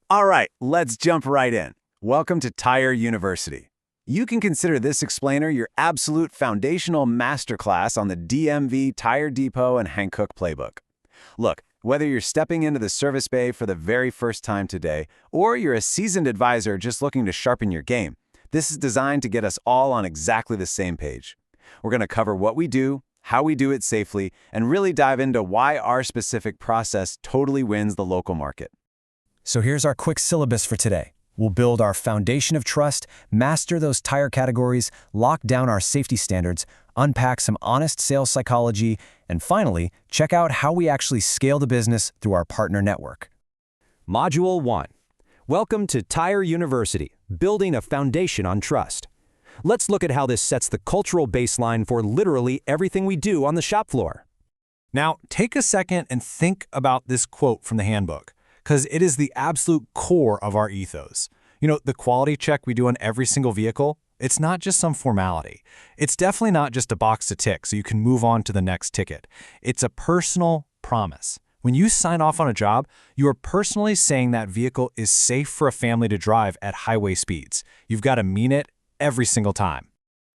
All right, let's jump right in. Welcome to Tire University. You can consider this explainer your absolute foundational masterclass on the DMV Tire Depot and Hankook playbook. Look, whether you're stepping into the service bay for the very first time today, or you're a seasoned advisor just looking to sharpen your game, this is designed to get us all on exactly the same page. We're going to cover what we do, how we do it safely, and really dive into why our specific process totally wins the local market. So here's our quick syllabus for today. We'll build our foundation of trust, master those tire categories, lock down our safety standards, unpack some honest sales psychology, and finally, check out how we actually scale the business through our partner network. Module 1. Welcome to Tire University, building a foundation on trust. Let's look at how this sets the cultural baseline for literally everything we do on the shop floor. Now, take a second and think about this quote from the handbook, because it is the absolute core of our ethos. You know, the quality check we do on every single vehicle, it's not just some formality. It's definitely not just a box to tick so you can move on to the next ticket. It's a personal promise. When you sign off on a job, you are personally saying that vehicle is safe for a family to drive at highway speeds. You've got to mean it every single time.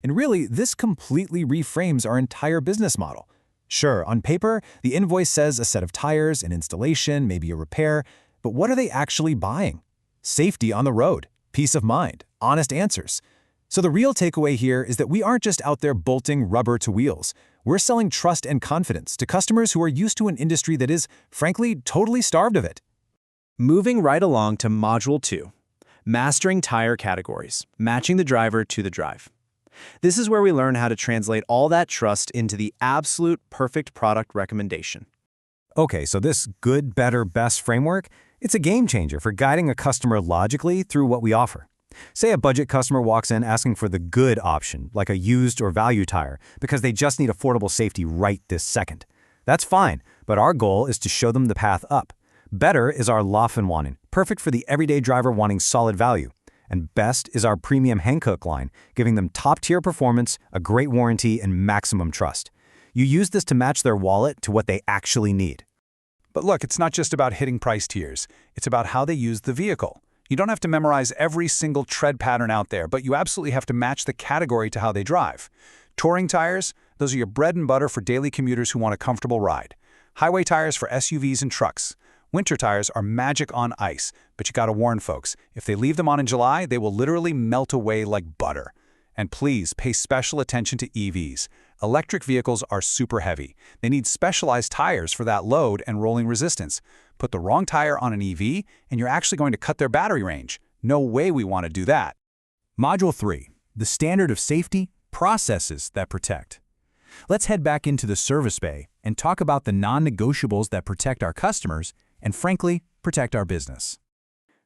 And really, this completely reframes our entire business model. Sure, on paper, the invoice says a set of tires, an installation, maybe a repair, but what are they actually buying? Safety on the road, peace of mind, honest answers. So the real takeaway here is that we aren't just out there bolting rubber to wheels. We're selling trust and confidence to customers who are used to an industry that is, frankly, totally starved of it. Moving right along to Module 2, Mastering Tire Categories, Matching the Driver to the Drive. This is where we learn how to translate all that trust into the absolute perfect product recommendation. Okay, so this good, better, best framework, it's a game changer for guiding a customer logically through what we offer. Say a budget customer walks in asking for the good option, like a used or value tire, because they just need affordable safety right this second. That's fine, but our goal is to show them the path up. Better is our Laufenwagen, perfect for the everyday driver wanting solid value. And best is our premium Hankook line, giving them top-tier performance, a great warranty, and maximum trust. You use this to match their wallet to what they actually need. But look, it's not just about hitting price tiers. It's about how they use the vehicle. You don't have to memorize every single tread pattern out there, but you absolutely have to match the category to how they drive. Touring tires, those are your bread and butter for daily commuters who want a comfortable ride. Highway tires for SUVs and trucks. Winter tires are magic on ice, but you gotta warn folks, if they leave them on in July, they will literally melt away like butter. And please pay special attention to EVs. Electric vehicles are super heavy. They need specialized tires for that load and rolling resistance. Put the wrong tire on an EV, and you're actually going to cut their battery range. No way we want to do that. Module 3, the standard of safety, processes that protect. Let's head back into the service bay and talk about the non-negotiables that protect our customers and, frankly, protect our business.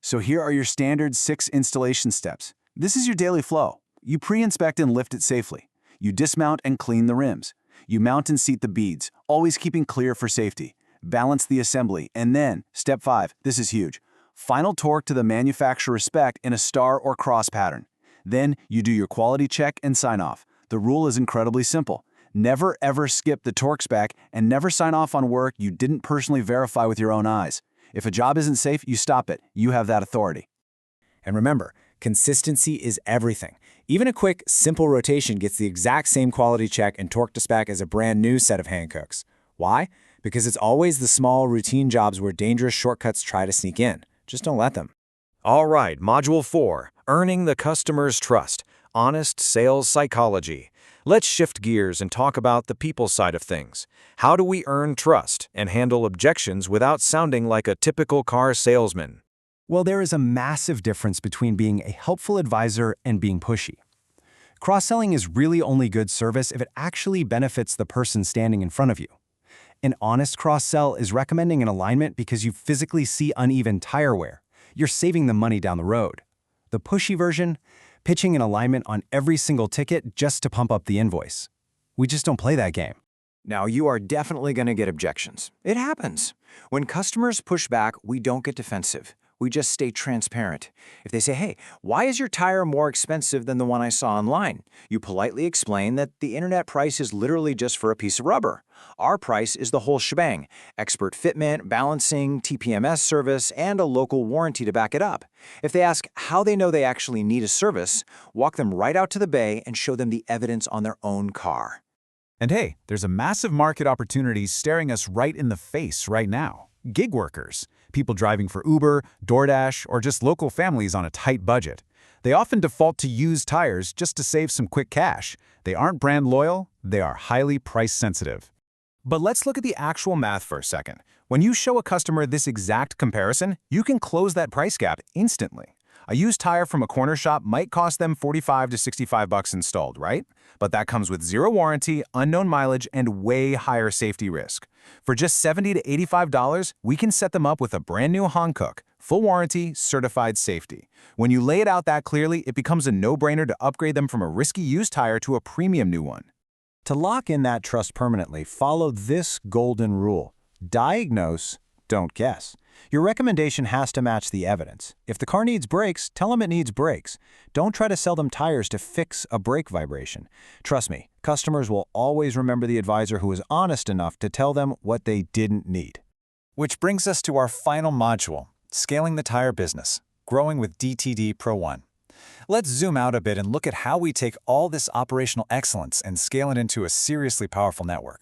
So here are your standard 6 installation steps. This is your daily flow. You pre-inspect and lift it safely. You dismount and clean the rims. You mount and seat the beads, always keeping clear for safety. Balance the assembly, and then, step 5, this is huge. Final torque to the manufacturer spec in a star or cross pattern. Then, you do your quality check and sign off. The rule is incredibly simple. Never ever skip the torque spec and never sign off on work you didn't personally verify with your own eyes. If a job isn't safe, you stop it. You have that authority. And remember, consistency is everything. Even a quick, simple rotation gets the exact same quality check and torque to spec as a brand new set of Hankooks. Why? Because it's always the small, routine jobs where dangerous shortcuts try to sneak in. Just don't let them. All right, Module 4, Earning the Customer's Trust, Honest Sales Psychology. Let's shift gears and talk about the people side of things. How do we earn trust and handle objections without sounding like a typical car salesman? Well, there is a massive difference between being a helpful advisor and being pushy. Cross-selling is really only good service if it actually benefits the person standing in front of you. An honest cross-sell is recommending an alignment because you physically see uneven tire wear. You're saving them money down the road. The pushy version, pitching an alignment on every single ticket just to pump up the invoice. We just don't play that game. Now, you are definitely going to get objections. It happens. When customers push back, we don't get defensive. We just stay transparent. If they say, hey, why is your tire more expensive than the one I saw online? You politely explain that the internet price is literally just for a piece of rubber. Our price is the whole shebang: expert fitment, balancing, TPMS service, and a local warranty to back it up. If they ask how they know they actually need a service, walk them right out to the bay and show them the evidence on their own car. And hey, there's a massive market opportunity staring us right in the face right now. Gig workers, people driving for Uber, DoorDash, or just local families on a tight budget. They often default to used tires just to save some quick cash. They aren't brand loyal, they are highly price sensitive. But let's look at the actual math for a second. When you show a customer this exact comparison, you can close that price gap instantly. A used tire from a corner shop might cost them $45 to $65 installed, right? But that comes with zero warranty, unknown mileage, and way higher safety risk. For just $70 to $85, we can set them up with a brand new Hankook, full warranty, certified safety. When you lay it out that clearly, it becomes a no-brainer to upgrade them from a risky used tire to a premium new one. To lock in that trust permanently, follow this golden rule. Diagnose, don't guess. Your recommendation has to match the evidence. If the car needs brakes, tell them it needs brakes. Don't try to sell them tires to fix a brake vibration. Trust me, customers will always remember the advisor who was honest enough to tell them what they didn't need. Which brings us to our final module, scaling the tire business, growing with DTD Pro One. Let's zoom out a bit and look at how we take all this operational excellence and scale it into a seriously powerful network.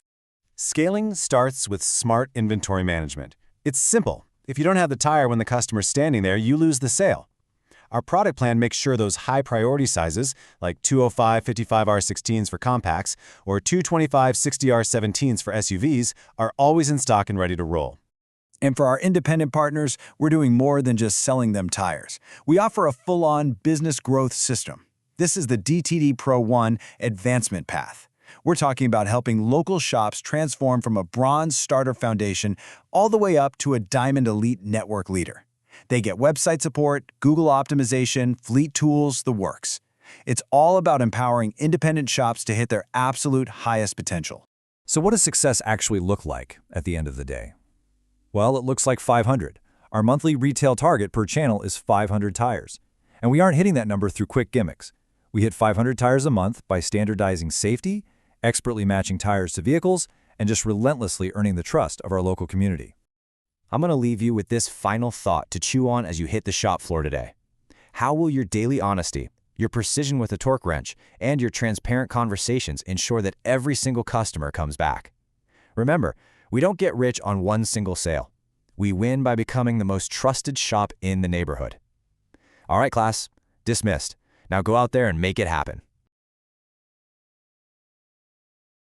Scaling starts with smart inventory management. It's simple. If you don't have the tire when the customer's standing there, you lose the sale. Our product plan makes sure those high-priority sizes, like 205 55R16s for compacts or 225 60R17s for SUVs, are always in stock and ready to roll. And for our independent partners, we're doing more than just selling them tires. We offer a full-on business growth system. This is the DTD Pro One advancement path. We're talking about helping local shops transform from a bronze starter foundation all the way up to a diamond elite network leader. They get website support, Google optimization, fleet tools, the works. It's all about empowering independent shops to hit their absolute highest potential. So what does success actually look like at the end of the day? Well, it looks like 500. Our monthly retail target per channel is 500 tires. And we aren't hitting that number through quick gimmicks. We hit 500 tires a month by standardizing safety, expertly matching tires to vehicles, and just relentlessly earning the trust of our local community. I'm going to leave you with this final thought to chew on as you hit the shop floor today. How will your daily honesty, your precision with a torque wrench, and your transparent conversations ensure that every single customer comes back? Remember, we don't get rich on one single sale. We win by becoming the most trusted shop in the neighborhood. All right, class, dismissed. Now go out there and make it happen.